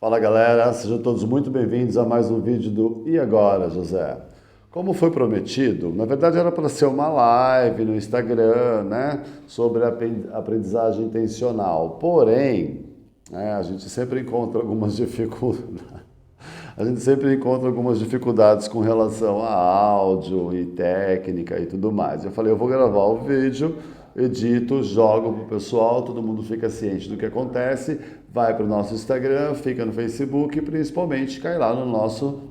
Fala galera, sejam todos muito bem-vindos a mais um vídeo do E Agora, José? Como foi prometido, na verdade era para ser uma live no Instagram, né, sobre aprendizagem intencional. Porém, a gente sempre encontra algumas dificuldades. A gente sempre encontra algumas dificuldades com relação a áudio e técnica e tudo mais. Eu falei, eu vou gravar o vídeo, edito, jogo pro pessoal, todo mundo fica ciente do que acontece, vai para o nosso Instagram, fica no Facebook e principalmente cai lá no nosso,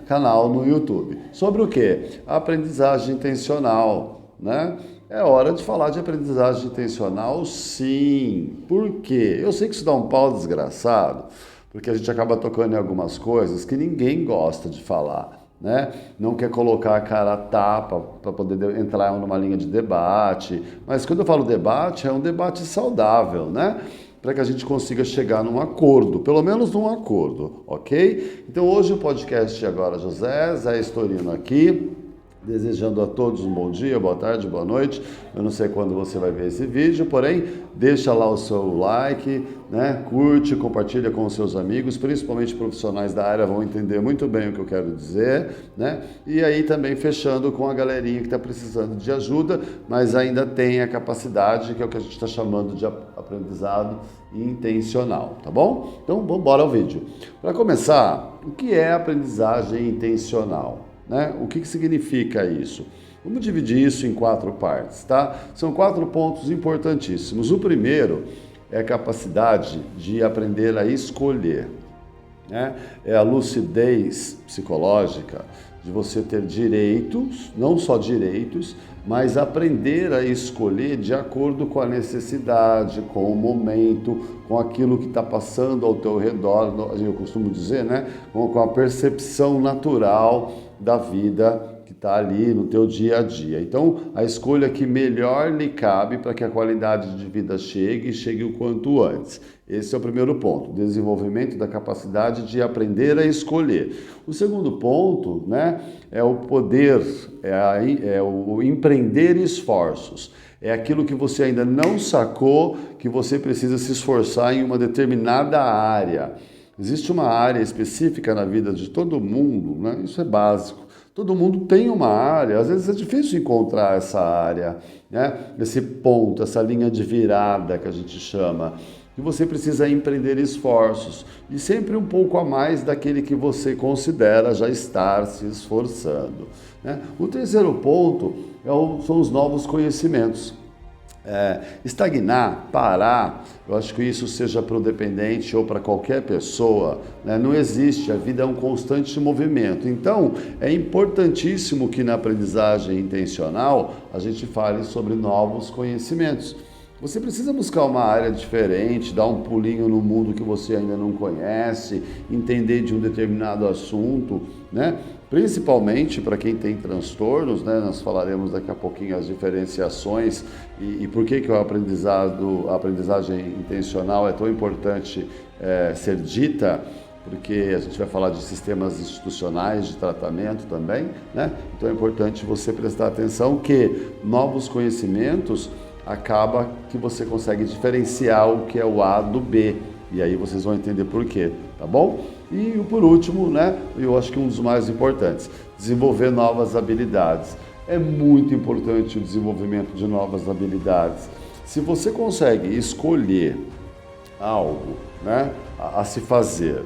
canal no YouTube. Sobre o quê? Aprendizagem intencional, né? É hora de falar de aprendizagem intencional, sim. Por quê? Eu sei que isso dá um pau desgraçado, porque a gente acaba tocando em algumas coisas que ninguém gosta de falar, né? Não quer colocar a cara a tapa para poder entrar numa linha de debate, mas quando eu falo debate, é um debate saudável, né? Para que a gente consiga chegar num acordo, pelo menos num acordo, ok? Então hoje o podcast Agora José, Zé Estorino aqui, desejando a todos um bom dia, boa tarde, boa noite. Eu não sei quando você vai ver esse vídeo, porém, deixa lá o seu like, né? Curte, compartilha com os seus amigos, principalmente profissionais da área vão entender muito bem o que eu quero dizer, né? E aí também fechando com a galerinha que está precisando de ajuda, mas ainda tem a capacidade, que é o que a gente está chamando de aprendizado intencional, tá bom? Então, vamos embora ao vídeo. Para começar, o que é aprendizagem intencional? Né? O que significa isso? Vamos dividir isso em 4 partes, tá? São 4 pontos importantíssimos. O primeiro é a capacidade de aprender a escolher, né? É a lucidez psicológica de você ter direitos, não só direitos, mas aprender a escolher de acordo com a necessidade, com o momento, com aquilo que está passando ao teu redor, eu costumo dizer, né? Com a percepção natural da vida que está ali no teu dia a dia. Então, a escolha que melhor lhe cabe para que a qualidade de vida chegue o quanto antes. Esse é o primeiro ponto, desenvolvimento da capacidade de aprender a escolher. O segundo ponto, né, é o poder, é o empreender esforços. É aquilo que você ainda não sacou, que você precisa se esforçar em uma determinada área. Existe uma área específica na vida de todo mundo, né? Isso é básico. Todo mundo tem uma área, às vezes é difícil encontrar essa área, né? Esse ponto, essa linha de virada que a gente chama. E você precisa empreender esforços, e sempre um pouco a mais daquele que você considera já estar se esforçando, né? O terceiro ponto são os novos conhecimentos. Estagnar, parar, eu acho que isso seja para o dependente ou para qualquer pessoa, né? Não existe, a vida é um constante movimento. Então, é importantíssimo que na aprendizagem intencional a gente fale sobre novos conhecimentos. Você precisa buscar uma área diferente, dar um pulinho no mundo que você ainda não conhece, entender de um determinado assunto, né? Principalmente para quem tem transtornos, né? Nós falaremos daqui a pouquinho as diferenciações e por que a aprendizagem intencional é tão importante ser dita, porque a gente vai falar de sistemas institucionais de tratamento também, né? Então é importante você prestar atenção que novos conhecimentos acaba que você consegue diferenciar o que é o A do B, e aí vocês vão entender por quê, tá bom? E por último, né, eu acho que um dos mais importantes, desenvolver novas habilidades. É muito importante o desenvolvimento de novas habilidades. Se você consegue escolher algo, né, a se fazer,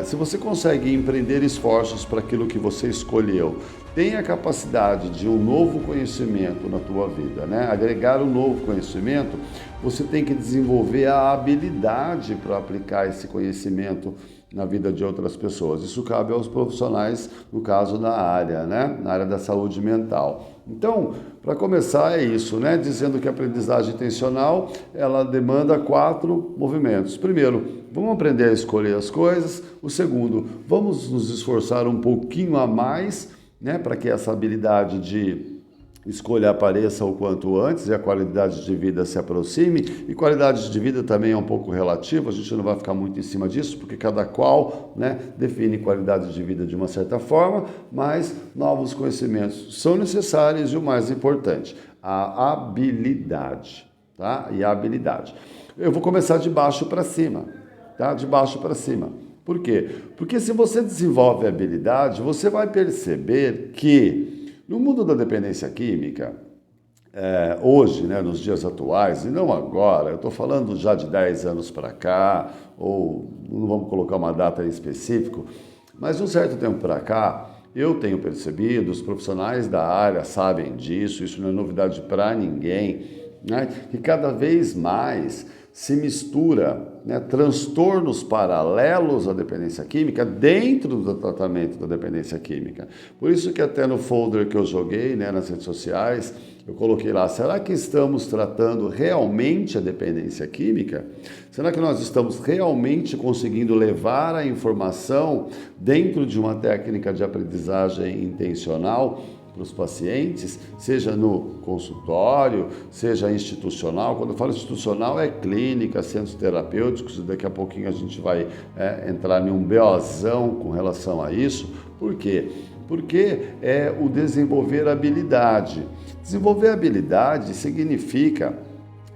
se você consegue empreender esforços para aquilo que você escolheu, tem a capacidade de um novo conhecimento na tua vida, né? Agregar um novo conhecimento, você tem que desenvolver a habilidade para aplicar esse conhecimento na vida de outras pessoas. Isso cabe aos profissionais, no caso da área, né? Na área da saúde mental. Então, para começar é isso, né? Dizendo que a aprendizagem intencional, ela demanda 4 movimentos. Primeiro, vamos aprender a escolher as coisas. O segundo, vamos nos esforçar um pouquinho a mais, né, para que essa habilidade de escolha apareça o quanto antes e a qualidade de vida se aproxime. E qualidade de vida também é um pouco relativa, a gente não vai ficar muito em cima disso, porque cada qual, né, define qualidade de vida de uma certa forma, mas novos conhecimentos são necessários e o mais importante, a habilidade, tá? E a habilidade. Eu vou começar de baixo para cima, tá? De baixo para cima. Por quê? Porque se você desenvolve a habilidade, você vai perceber que no mundo da dependência química, hoje, né, nos dias atuais, e não agora, eu estou falando já de 10 anos para cá, ou não vamos colocar uma data em específico, mas de um certo tempo para cá, eu tenho percebido, os profissionais da área sabem disso, isso não é novidade para ninguém, né, que cada vez mais se mistura, né, transtornos paralelos à dependência química dentro do tratamento da dependência química. Por isso que até no folder que eu joguei, né, nas redes sociais, eu coloquei lá, será que estamos tratando realmente a dependência química? Será que nós estamos realmente conseguindo levar a informação dentro de uma técnica de aprendizagem intencional para os pacientes, seja no consultório, seja institucional? Quando eu falo institucional, é clínica, centros terapêuticos, e daqui a pouquinho a gente vai entrar em um BOzão com relação a isso. Por quê? Porque é o desenvolver habilidade. Desenvolver habilidade significa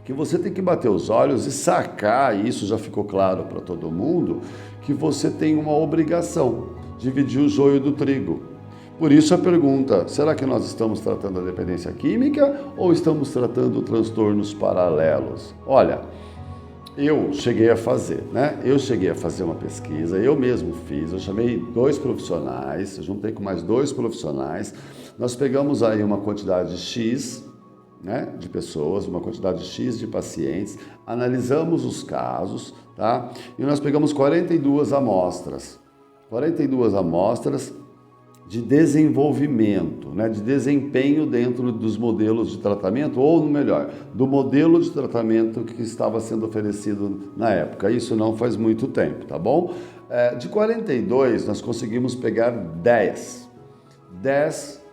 que você tem que bater os olhos e sacar, e isso já ficou claro para todo mundo, que você tem uma obrigação, dividir o joio do trigo. Por isso a pergunta, será que nós estamos tratando a dependência química ou estamos tratando transtornos paralelos? Olha, eu cheguei a fazer, né? Eu cheguei a fazer uma pesquisa, eu mesmo fiz, eu chamei 2 profissionais, eu juntei com mais 2 profissionais, nós pegamos aí uma quantidade X, né, de pessoas, uma quantidade X de pacientes, analisamos os casos, tá? E nós pegamos 42 amostras de desenvolvimento, né, de desempenho dentro dos modelos de tratamento, ou melhor, do modelo de tratamento que estava sendo oferecido na época. Isso não faz muito tempo, tá bom? De 42, nós conseguimos pegar 10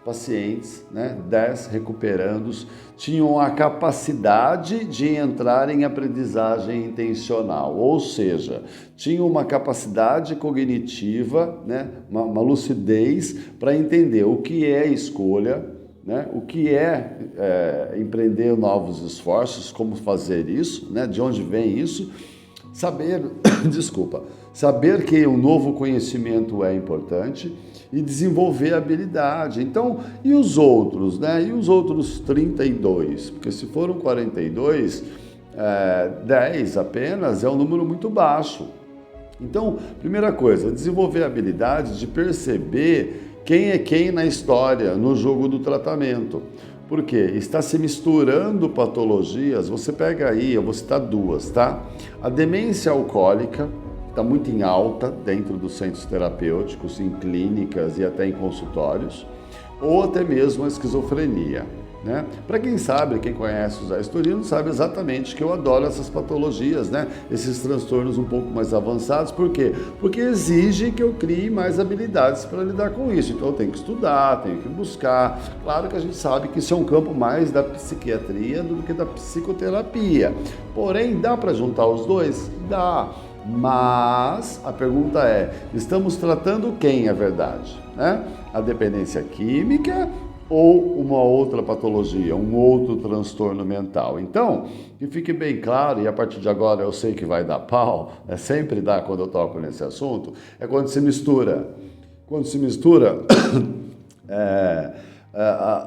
pacientes, né, 10 recuperandos, tinham a capacidade de entrar em aprendizagem intencional, ou seja, tinham uma capacidade cognitiva, né, uma lucidez para entender o que é escolha, né, o que é empreender novos esforços, como fazer isso, né, de onde vem isso, saber, saber que um novo conhecimento é importante e desenvolver habilidade. Então, e os outros, né? E os outros 32? Porque se foram 42, 10 apenas é um número muito baixo. Então, primeira coisa, desenvolver a habilidade de perceber quem é quem na história, no jogo do tratamento. Porque está se misturando patologias. Você pega aí, eu vou citar 2, tá? A demência alcoólica está muito em alta dentro dos centros terapêuticos, em clínicas e até em consultórios, ou até mesmo a esquizofrenia, né? Para quem sabe, quem conhece o Zé Estorino, sabe exatamente que eu adoro essas patologias, né? Esses transtornos um pouco mais avançados. Por quê? Porque exigem que eu crie mais habilidades para lidar com isso. Então eu tenho que estudar, tenho que buscar. Claro que a gente sabe que isso é um campo mais da psiquiatria do que da psicoterapia. Porém, dá para juntar os dois? Dá. Mas a pergunta é, estamos tratando quem é verdade, né? A dependência química ou uma outra patologia, um outro transtorno mental? Então, que fique bem claro, e a partir de agora eu sei que vai dar pau, sempre dá quando eu toco nesse assunto, é quando se mistura. Quando se mistura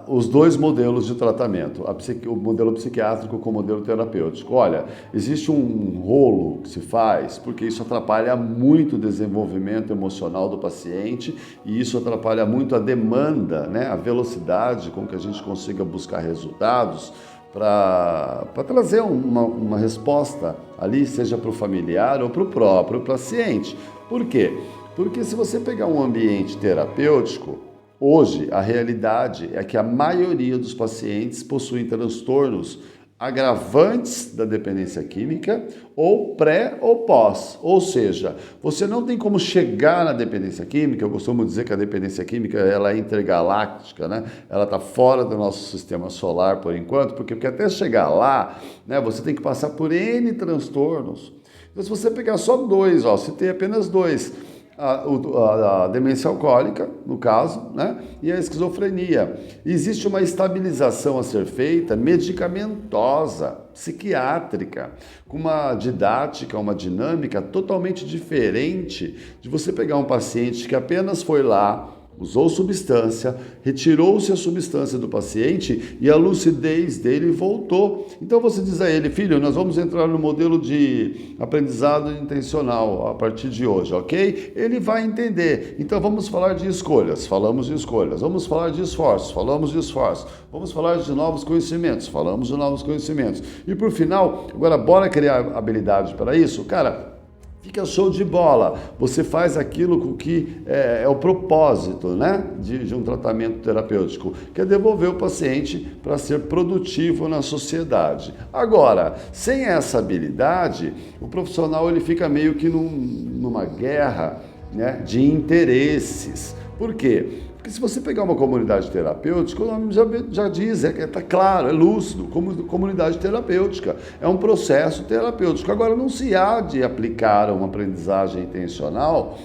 os 2 modelos de tratamento, o modelo psiquiátrico com o modelo terapêutico. Olha, existe um rolo que se faz, porque isso atrapalha muito o desenvolvimento emocional do paciente e isso atrapalha muito a demanda, né, a velocidade com que a gente consiga buscar resultados para trazer uma resposta ali, seja para o familiar ou para o próprio paciente. Por quê? Porque se você pegar um ambiente terapêutico, hoje, a realidade é que a maioria dos pacientes possuem transtornos agravantes da dependência química, ou pré ou pós. Ou seja, você não tem como chegar na dependência química. Eu costumo dizer que a dependência química ela é intergaláctica, né? Ela está fora do nosso sistema solar por enquanto, porque até chegar lá, né, você tem que passar por N transtornos. Então, se você pegar só 2, citei apenas 2, a demência alcoólica, no caso, né? E a esquizofrenia. Existe uma estabilização a ser feita medicamentosa, psiquiátrica, com uma didática, uma dinâmica totalmente diferente de você pegar um paciente que apenas foi lá, usou substância, retirou-se a substância do paciente e a lucidez dele voltou. Então você diz a ele: filho, nós vamos entrar no modelo de aprendizado intencional a partir de hoje, ok? Ele vai entender. Então vamos falar de escolhas, falamos de escolhas. Vamos falar de esforços, falamos de esforços. Vamos falar de novos conhecimentos, falamos de novos conhecimentos. E por final, agora bora criar habilidade para isso? Cara, fica show de bola. Você faz aquilo com que é o propósito, né, de um tratamento terapêutico, que é devolver o paciente para ser produtivo na sociedade. Agora, sem essa habilidade, o profissional ele fica meio que numa guerra, né, de interesses. Por quê? Porque se você pegar uma comunidade terapêutica, o nome já diz, está claro, é lúcido, comunidade terapêutica. É um processo terapêutico. Agora, não se há de aplicar uma aprendizagem intencional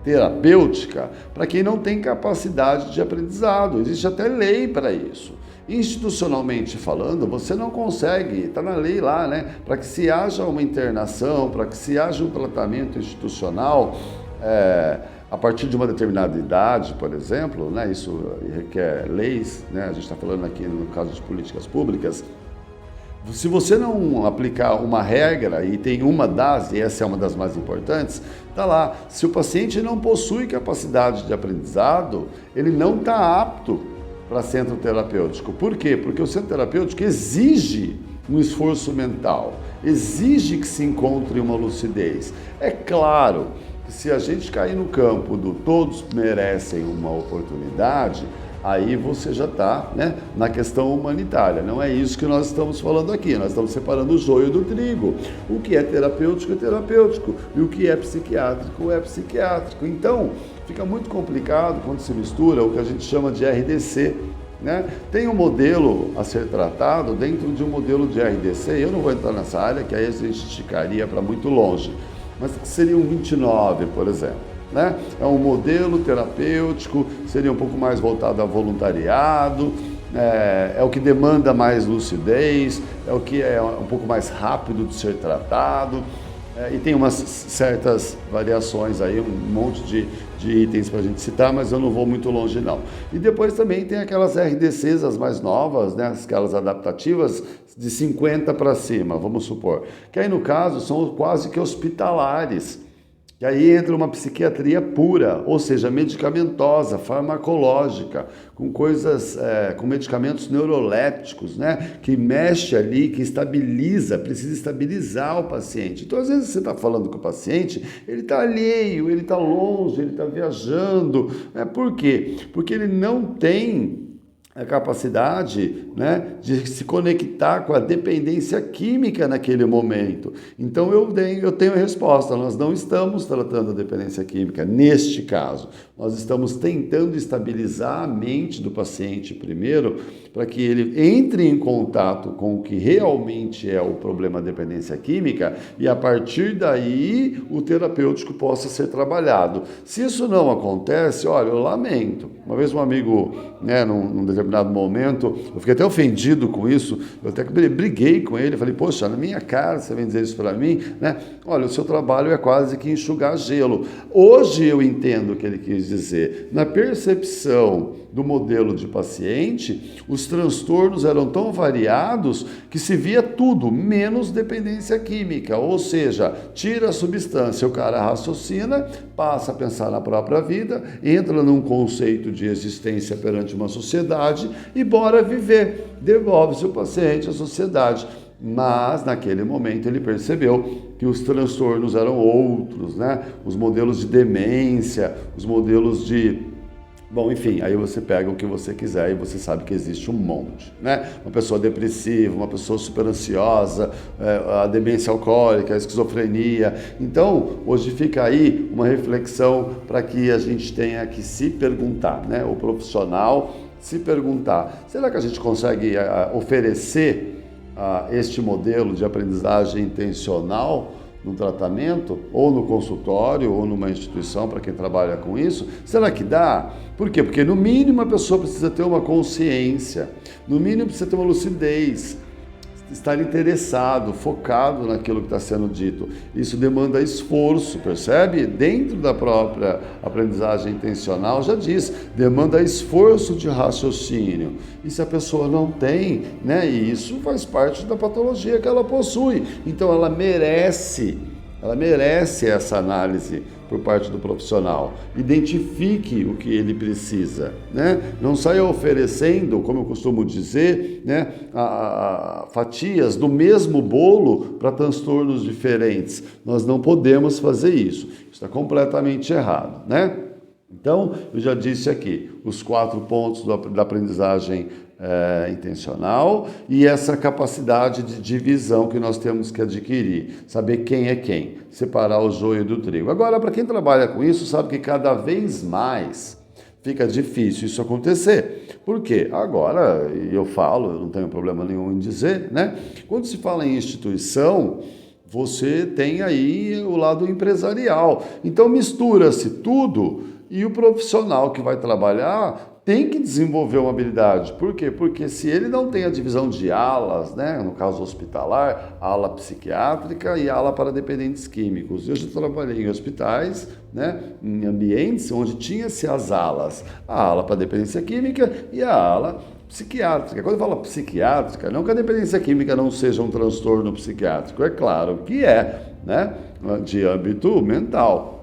terapêutica para quem não tem capacidade de aprendizado. Existe até lei para isso. Institucionalmente falando, você não consegue, está na lei lá, né? Para que se haja uma internação, para que se haja um tratamento institucional, a partir de uma determinada idade, por exemplo, né, isso requer leis, né, a gente está falando aqui no caso de políticas públicas. Se você não aplicar uma regra, e tem uma das, e essa é uma das mais importantes, está lá, se o paciente não possui capacidade de aprendizado, ele não está apto para centro terapêutico. Por quê? Porque o centro terapêutico exige um esforço mental, exige que se encontre uma lucidez. É claro, se a gente cair no campo do todos merecem uma oportunidade, aí você já está, né, na questão humanitária. Não é isso que nós estamos falando aqui. Nós estamos separando o joio do trigo. O que é terapêutico é terapêutico e o que é psiquiátrico é psiquiátrico. Então, fica muito complicado quando se mistura o que a gente chama de RDC, né? Tem um modelo a ser tratado dentro de um modelo de RDC. Eu não vou entrar nessa área, que aí a gente esticaria para muito longe. Mas seria um 29, por exemplo, né? É um modelo terapêutico, seria um pouco mais voltado a voluntariado, é o que demanda mais lucidez, é o que é um pouco mais rápido de ser tratado, e tem umas certas variações aí, um monte de itens para a gente citar, mas eu não vou muito longe não. E depois também tem aquelas RDCs, as mais novas, né, aquelas adaptativas de 50 para cima, vamos supor, que aí no caso são quase que hospitalares. E aí entra uma psiquiatria pura, ou seja, medicamentosa, farmacológica, com coisas, com medicamentos neurolépticos, né? Que mexe ali, que estabiliza, precisa estabilizar o paciente. Então, às vezes você está falando com o paciente, ele está alheio, ele está longe, ele está viajando. Por quê? Porque ele não tem a capacidade, né, de se conectar com a dependência química naquele momento. Então eu tenho a resposta, nós não estamos tratando a dependência química neste caso, nós estamos tentando estabilizar a mente do paciente primeiro, para que ele entre em contato com o que realmente é o problema da dependência química e a partir daí o terapêutico possa ser trabalhado. Se isso não acontece, olha, eu lamento. Uma vez um amigo, né, num determinado momento, eu fiquei até ofendido com isso, eu até briguei com ele, falei, poxa, na minha cara você vem dizer isso para mim, né? Olha, o seu trabalho é quase que enxugar gelo. Hoje eu entendo o que ele quis dizer. Na percepção do modelo de paciente, os transtornos eram tão variados que se via tudo, menos dependência química, ou seja, tira a substância, o cara raciocina, passa a pensar na própria vida, entra num conceito de existência perante uma sociedade e bora viver, devolve-se o paciente à sociedade. Mas, naquele momento, ele percebeu que os transtornos eram outros, né? Os modelos de demência, os modelos de... Bom, enfim, aí você pega o que você quiser e você sabe que existe um monte, né? Uma pessoa depressiva, uma pessoa super ansiosa, a demência alcoólica, a esquizofrenia. Então, hoje fica aí uma reflexão para que a gente tenha que se perguntar, né? O profissional se perguntar, será que a gente consegue oferecer este modelo de aprendizagem intencional, no tratamento, ou no consultório, ou numa instituição para quem trabalha com isso? Será que dá? Por quê? Porque no mínimo a pessoa precisa ter uma consciência, no mínimo precisa ter uma lucidez, estar interessado, focado naquilo que está sendo dito. Isso demanda esforço, percebe? Dentro da própria aprendizagem intencional, já diz, demanda esforço de raciocínio. E se a pessoa não tem, né? E isso faz parte da patologia que ela possui. Então ela merece essa análise por parte do profissional. Identifique o que ele precisa, né? Não saia oferecendo, como eu costumo dizer, né, fatias do mesmo bolo para transtornos diferentes. Nós não podemos fazer isso. Isso está completamente errado, né? Então, eu já disse aqui, os 4 pontos da aprendizagem intencional e essa capacidade de divisão que nós temos que adquirir, saber quem é quem, separar o joio do trigo. Agora, para quem trabalha com isso, sabe que cada vez mais fica difícil isso acontecer. Por quê? Agora, eu não tenho problema nenhum em dizer, né? Quando se fala em instituição, você tem aí o lado empresarial. Então, mistura-se tudo e o profissional que vai trabalhar tem que desenvolver uma habilidade. Por quê? Porque se ele não tem a divisão de alas, né, no caso hospitalar, ala psiquiátrica e ala para dependentes químicos. Eu já trabalhei em hospitais, né, em ambientes onde tinha-se as alas, a ala para dependência química e a ala psiquiátrica. Quando eu falo psiquiátrica, não que a dependência química não seja um transtorno psiquiátrico, é claro que é, né, de âmbito mental.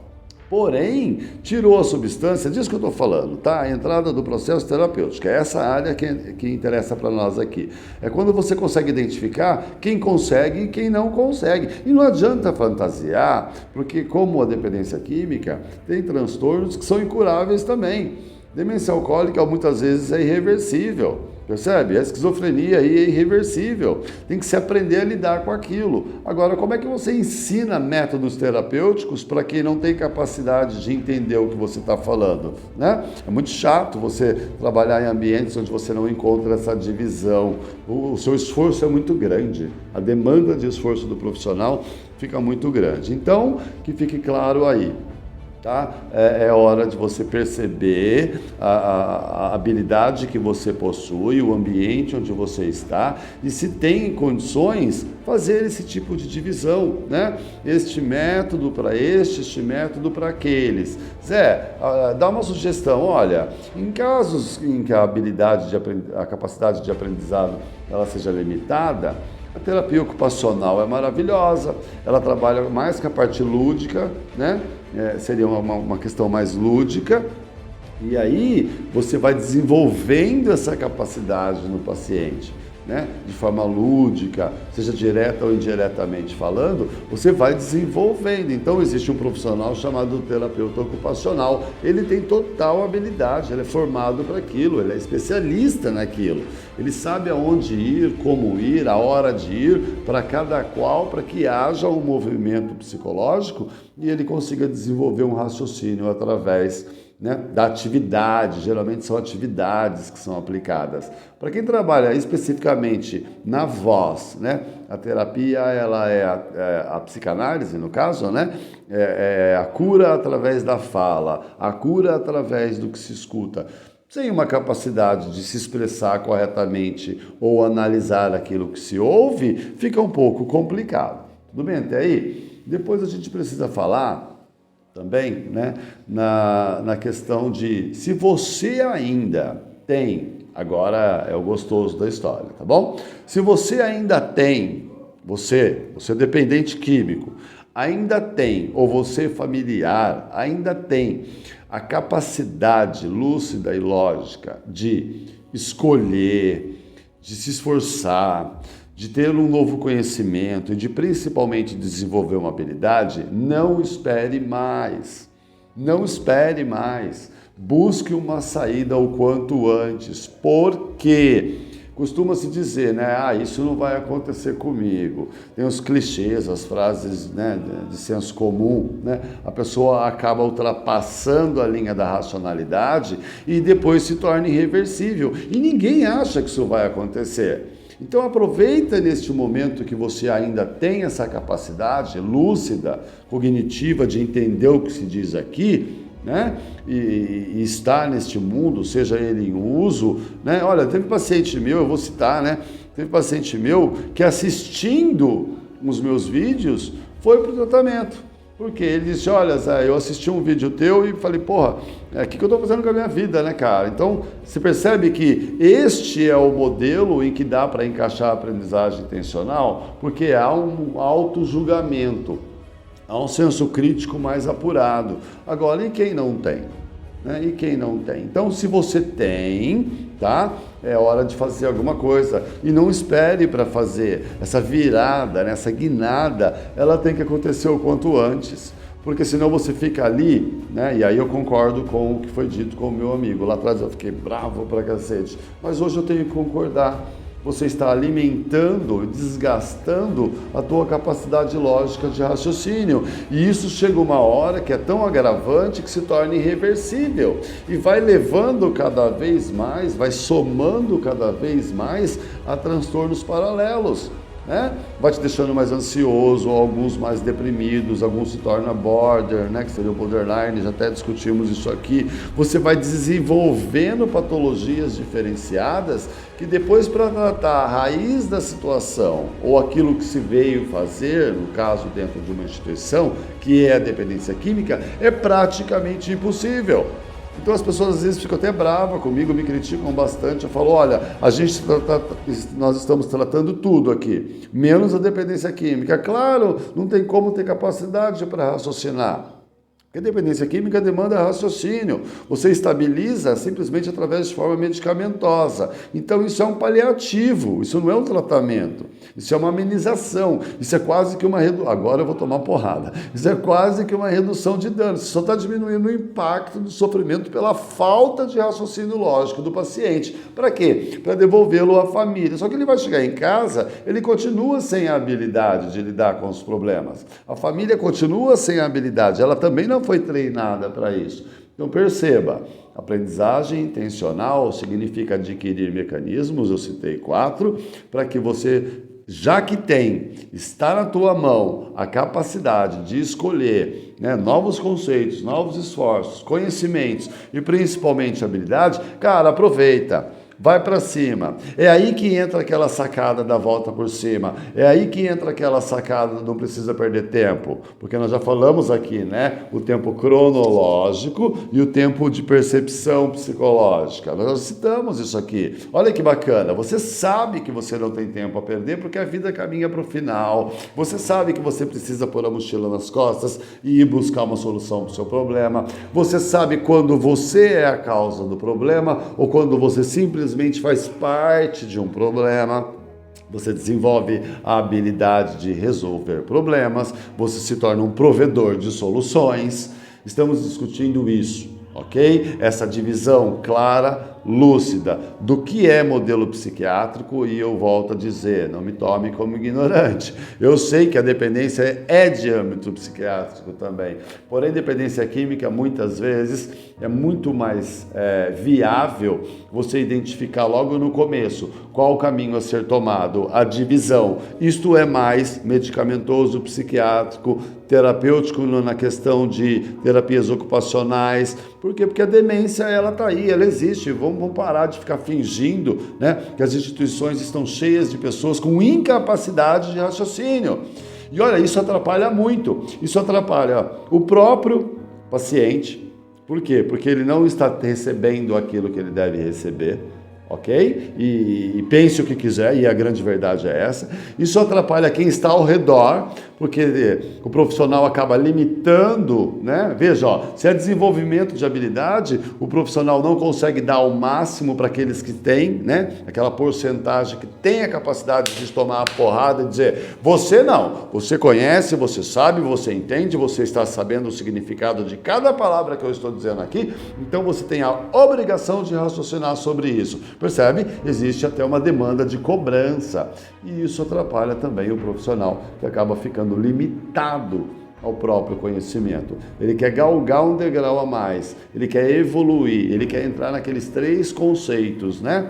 Porém, tirou a substância, disso que eu estou falando, tá? A entrada do processo terapêutico, é essa área que interessa para nós aqui. É quando você consegue identificar quem consegue e quem não consegue. E não adianta fantasiar, porque como a dependência química, tem transtornos que são incuráveis também. Demência alcoólica muitas vezes é irreversível, percebe? A esquizofrenia aí é irreversível, tem que se aprender a lidar com aquilo. Agora, como é que você ensina métodos terapêuticos para quem não tem capacidade de entender o que você está falando, né? É muito chato você trabalhar em ambientes onde você não encontra essa divisão. O seu esforço é muito grande, a demanda de esforço do profissional fica muito grande. Então, que fique claro aí. Tá? É hora de você perceber a habilidade que você possui, o ambiente onde você está e se tem condições, fazer esse tipo de divisão, né? Este método para este método para aqueles. Zé, dá uma sugestão, olha, em casos em que a capacidade de aprendizado ela seja limitada, a terapia ocupacional é maravilhosa, ela trabalha mais com a parte lúdica, né? Seria uma questão mais lúdica, e aí você vai desenvolvendo essa capacidade no paciente, né? De forma lúdica, seja direta ou indiretamente falando, você vai desenvolvendo. Então existe um profissional chamado terapeuta ocupacional, ele tem total habilidade, ele é formado para aquilo, ele é especialista naquilo, ele sabe aonde ir, como ir, a hora de ir, para cada qual, para que haja um movimento psicológico e ele consiga desenvolver um raciocínio através, né, da atividade. Geralmente são atividades que são aplicadas. Para quem trabalha especificamente na voz, né, a terapia ela é a psicanálise, no caso, né, é a cura através da fala, a cura através do que se escuta. Sem uma capacidade de se expressar corretamente ou analisar aquilo que se ouve, fica um pouco complicado. Tudo bem até aí? Depois a gente precisa falar também, né, na questão de se você ainda tem, agora é o gostoso da história, tá bom? Se você ainda tem, você dependente químico, ainda tem, ou você familiar, ainda tem a capacidade lúcida e lógica de escolher, de se esforçar, de ter um novo conhecimento e de principalmente desenvolver uma habilidade, não espere mais. Não espere mais. Busque uma saída o quanto antes. Por quê? Costuma-se dizer, né? Isso não vai acontecer comigo. Tem os clichês, as frases, né, de senso comum, né? A pessoa acaba ultrapassando a linha da racionalidade e depois se torna irreversível. E ninguém acha que isso vai acontecer. Então aproveita neste momento que você ainda tem essa capacidade lúcida, cognitiva de entender o que se diz aqui, né? E estar neste mundo, seja ele em uso, né? Olha, teve paciente meu, eu vou citar, né? Teve paciente meu que assistindo os meus vídeos foi para o tratamento. Porque ele disse, olha, Zé, eu assisti um vídeo teu e falei, porra, o que eu estou fazendo com a minha vida, né, cara? Então, você percebe que este é o modelo em que dá para encaixar a aprendizagem intencional, porque há um auto-julgamento, há um senso crítico mais apurado. Agora, e quem não tem? E quem não tem? Então, se você tem, tá? É hora de fazer alguma coisa. E não espere para fazer essa virada, né? Essa guinada, ela tem que acontecer o quanto antes. Porque senão você fica ali, né? E aí eu concordo com o que foi dito com o meu amigo. Lá atrás eu fiquei bravo pra cacete. Mas hoje eu tenho que concordar. Você está alimentando, desgastando a tua capacidade lógica de raciocínio. E isso chega uma hora que é tão agravante que se torna irreversível. E vai levando cada vez mais, vai somando cada vez mais a transtornos paralelos. Né? Vai te deixando mais ansioso, alguns mais deprimidos, alguns se tornam border, né? Que seria o borderline, já até discutimos isso aqui. Você vai desenvolvendo patologias diferenciadas que depois, para tratar a raiz da situação ou aquilo que se veio fazer, no caso dentro de uma instituição, que é a dependência química, é praticamente impossível. Então as pessoas às vezes ficam até bravas comigo, me criticam bastante. Eu falo, olha, nós estamos tratando tudo aqui, menos a dependência química. Claro, não tem como ter capacidade para raciocinar. Porque a dependência química demanda raciocínio. Você estabiliza simplesmente através de forma medicamentosa. Então isso é um paliativo, isso não é um tratamento. Isso é uma amenização. Isso é quase que uma redução. Agora eu vou tomar porrada. Isso é quase que uma redução de danos. Isso só está diminuindo o impacto do sofrimento pela falta de raciocínio lógico do paciente. Para quê? Para devolvê-lo à família. Só que ele vai chegar em casa, ele continua sem a habilidade de lidar com os problemas. A família continua sem a habilidade. Ela também não foi treinada para isso. Então perceba, aprendizagem intencional significa adquirir mecanismos, eu citei 4, para que você, já que está na tua mão a capacidade de escolher, né, novos conceitos, novos esforços, conhecimentos e principalmente habilidade, cara, aproveita. Vai para cima. É aí que entra aquela sacada da volta por cima. É aí que entra aquela sacada do não precisa perder tempo. Porque nós já falamos aqui, né? O tempo cronológico e o tempo de percepção psicológica. Nós já citamos isso aqui. Olha que bacana. Você sabe que você não tem tempo a perder porque a vida caminha para o final. Você sabe que você precisa pôr a mochila nas costas e ir buscar uma solução para o seu problema. Você sabe quando você é a causa do problema ou quando você simplesmente faz parte de um problema. Você desenvolve a habilidade de resolver problemas, você se torna um provedor de soluções. Estamos discutindo isso, ok? Essa divisão clara, lúcida do que é modelo psiquiátrico, e eu volto a dizer, não me tome como ignorante. Eu sei que a dependência é de âmbito psiquiátrico também, porém dependência química muitas vezes é muito mais viável você identificar logo no começo qual o caminho a ser tomado, a divisão. Isto é mais medicamentoso, psiquiátrico, terapêutico na questão de terapias ocupacionais. Por quê? Porque a demência, ela está aí, ela existe. Vamos parar de ficar fingindo, né, que as instituições estão cheias de pessoas com incapacidade de raciocínio. E olha, isso atrapalha muito. Isso atrapalha o próprio paciente. Por quê? Porque ele não está recebendo aquilo que ele deve receber. Ok? E pense o que quiser, e a grande verdade é essa. Isso atrapalha quem está ao redor, porque o profissional acaba limitando, né? Veja, ó, se é desenvolvimento de habilidade, o profissional não consegue dar o máximo para aqueles que têm, né? Aquela porcentagem que tem a capacidade de tomar a porrada e dizer, você não, você conhece, você sabe, você entende, você está sabendo o significado de cada palavra que eu estou dizendo aqui, então você tem a obrigação de raciocinar sobre isso. Percebe? Existe até uma demanda de cobrança, e isso atrapalha também o profissional, que acaba ficando limitado ao próprio conhecimento. Ele quer galgar um degrau a mais, ele quer evoluir, ele quer entrar naqueles 3 conceitos, né?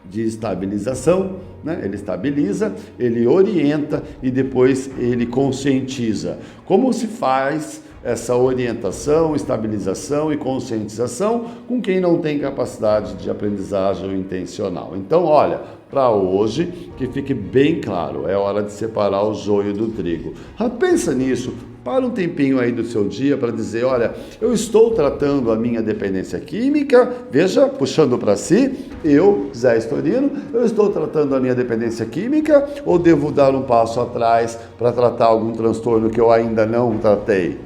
de estabilização, né? Ele estabiliza, ele orienta e depois ele conscientiza. Como se faz essa orientação, estabilização e conscientização com quem não tem capacidade de aprendizagem intencional? Então, olha, para hoje, que fique bem claro, é hora de separar o joio do trigo. Pensa nisso. Para um tempinho aí do seu dia para dizer, olha, eu estou tratando a minha dependência química, veja, puxando para si, eu, Zé Storino, eu estou tratando a minha dependência química ou devo dar um passo atrás para tratar algum transtorno que eu ainda não tratei?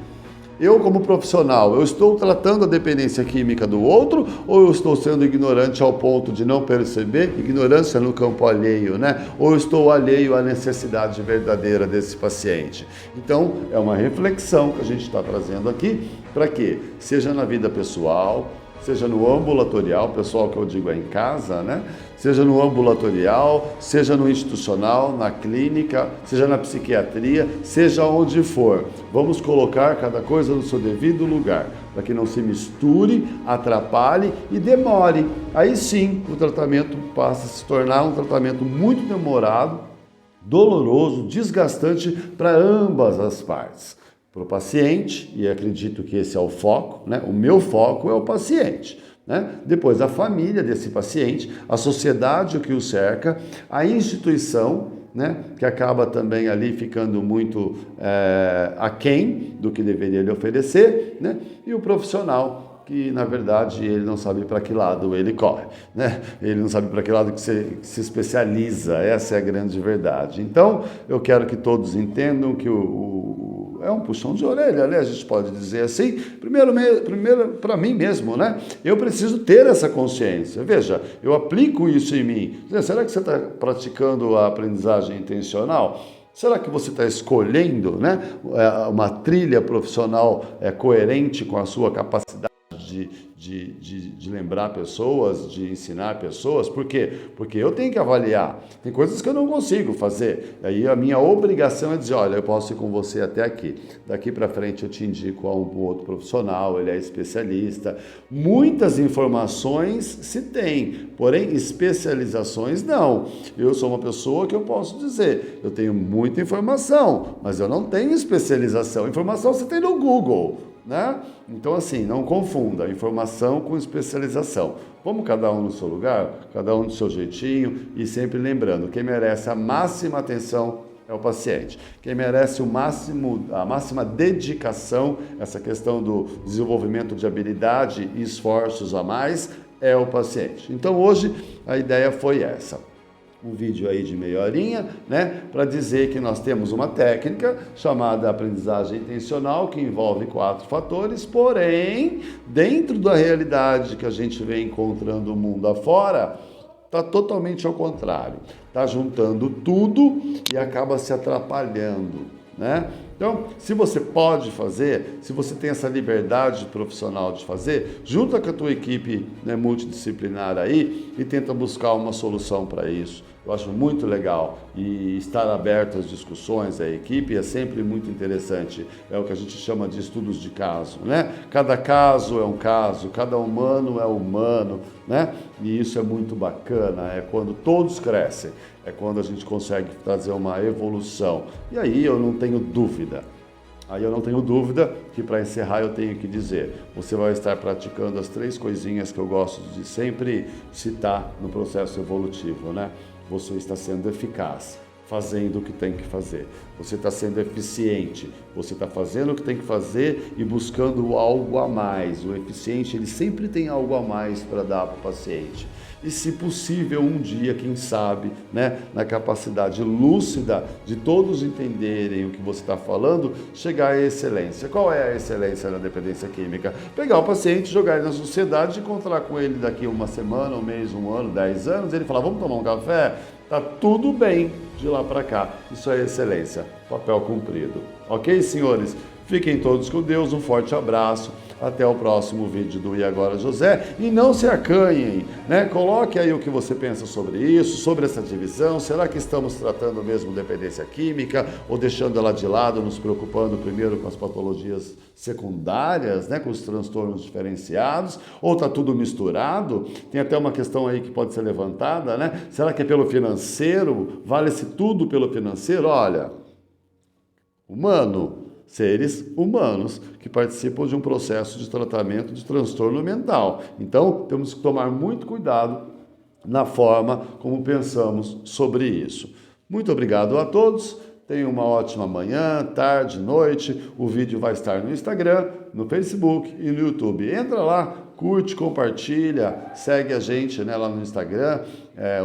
Eu, como profissional, eu estou tratando a dependência química do outro ou eu estou sendo ignorante ao ponto de não perceber? Ignorância no campo alheio, né? Ou eu estou alheio à necessidade verdadeira desse paciente? Então, é uma reflexão que a gente está trazendo aqui para que, seja na vida pessoal, seja no ambulatorial, pessoal que eu digo é em casa, né? Seja no ambulatorial, seja no institucional, na clínica, seja na psiquiatria, seja onde for. Vamos colocar cada coisa no seu devido lugar, para que não se misture, atrapalhe e demore. Aí sim, o tratamento passa a se tornar um tratamento muito demorado, doloroso, desgastante para ambas as partes. Para o paciente, e acredito que esse é o foco, né? O meu foco é o paciente, né? Depois a família desse paciente, a sociedade que o cerca, a instituição, né? Que acaba também ali ficando muito aquém do que deveria lhe oferecer, né? E o profissional, que na verdade ele não sabe para que lado ele corre, né? Ele não sabe para que lado que se especializa, essa é a grande verdade. Então, eu quero que todos entendam que é um puxão de orelha, né? A gente pode dizer assim, primeiro para mim mesmo, né? Eu preciso ter essa consciência. Veja, eu aplico isso em mim. Será que você está praticando a aprendizagem intencional? Será que você está escolhendo, né, uma trilha profissional coerente com a sua capacidade de lembrar pessoas, de ensinar pessoas? Por quê? Porque eu tenho que avaliar. Tem coisas que eu não consigo fazer. Aí a minha obrigação é dizer, olha, eu posso ir com você até aqui. Daqui para frente eu te indico a um outro profissional, ele é especialista. Muitas informações se tem, porém especializações não. Eu sou uma pessoa que eu posso dizer, eu tenho muita informação, mas eu não tenho especialização. Informação você tem no Google, né? Então, assim, não confunda informação com especialização. Vamos cada um no seu lugar, cada um do seu jeitinho e sempre lembrando, quem merece a máxima atenção é o paciente. Quem merece a máxima dedicação, essa questão do desenvolvimento de habilidade e esforços a mais, é o paciente. Então, hoje, a ideia foi essa. Um vídeo aí de meia horinha, né, para dizer que nós temos uma técnica chamada aprendizagem intencional, que envolve 4 fatores, porém, dentro da realidade que a gente vem encontrando o mundo afora, está totalmente ao contrário. Está juntando tudo e acaba se atrapalhando, né? Então, se você pode fazer, se você tem essa liberdade profissional de fazer, junta com a tua equipe, né, multidisciplinar aí e tenta buscar uma solução para isso. Eu acho muito legal e estar aberto às discussões, a equipe é sempre muito interessante. É o que a gente chama de estudos de caso, né? Cada caso é um caso, cada humano é humano, né? E isso é muito bacana, é quando todos crescem, é quando a gente consegue trazer uma evolução. E aí eu não tenho dúvida. Que para encerrar eu tenho que dizer, você vai estar praticando as 3 coisinhas que eu gosto de sempre citar no processo evolutivo, né? Você está sendo eficaz, fazendo o que tem que fazer. Você está sendo eficiente, você está fazendo o que tem que fazer e buscando algo a mais. O eficiente, ele sempre tem algo a mais para dar para o paciente. E, se possível, um dia, quem sabe, né, na capacidade lúcida de todos entenderem o que você está falando, chegar à excelência. Qual é a excelência na dependência química? Pegar o paciente, jogar ele na sociedade, encontrar com ele daqui uma semana, um mês, um ano, 10 anos, ele falar, vamos tomar um café? Tá tudo bem de lá para cá. Isso é excelência, papel cumprido. Ok, senhores? Fiquem todos com Deus, um forte abraço. Até o próximo vídeo do E Agora José. E não se acanhem, né? Coloque aí o que você pensa sobre isso, sobre essa divisão. Será que estamos tratando mesmo dependência química ou deixando ela de lado, nos preocupando primeiro com as patologias secundárias, né? Com os transtornos diferenciados? Ou está tudo misturado? Tem até uma questão aí que pode ser levantada, né? Será que é pelo financeiro? Vale-se tudo pelo financeiro? Olha, seres humanos que participam de um processo de tratamento de transtorno mental. Então, temos que tomar muito cuidado na forma como pensamos sobre isso. Muito obrigado a todos. Tenham uma ótima manhã, tarde, noite. O vídeo vai estar no Instagram, no Facebook e no YouTube. Entra lá, curte, compartilha, segue a gente, né, lá no Instagram.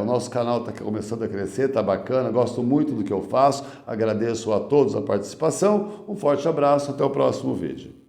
O nosso canal está começando a crescer, está bacana, gosto muito do que eu faço. Agradeço a todos a participação. Um forte abraço, até o próximo vídeo.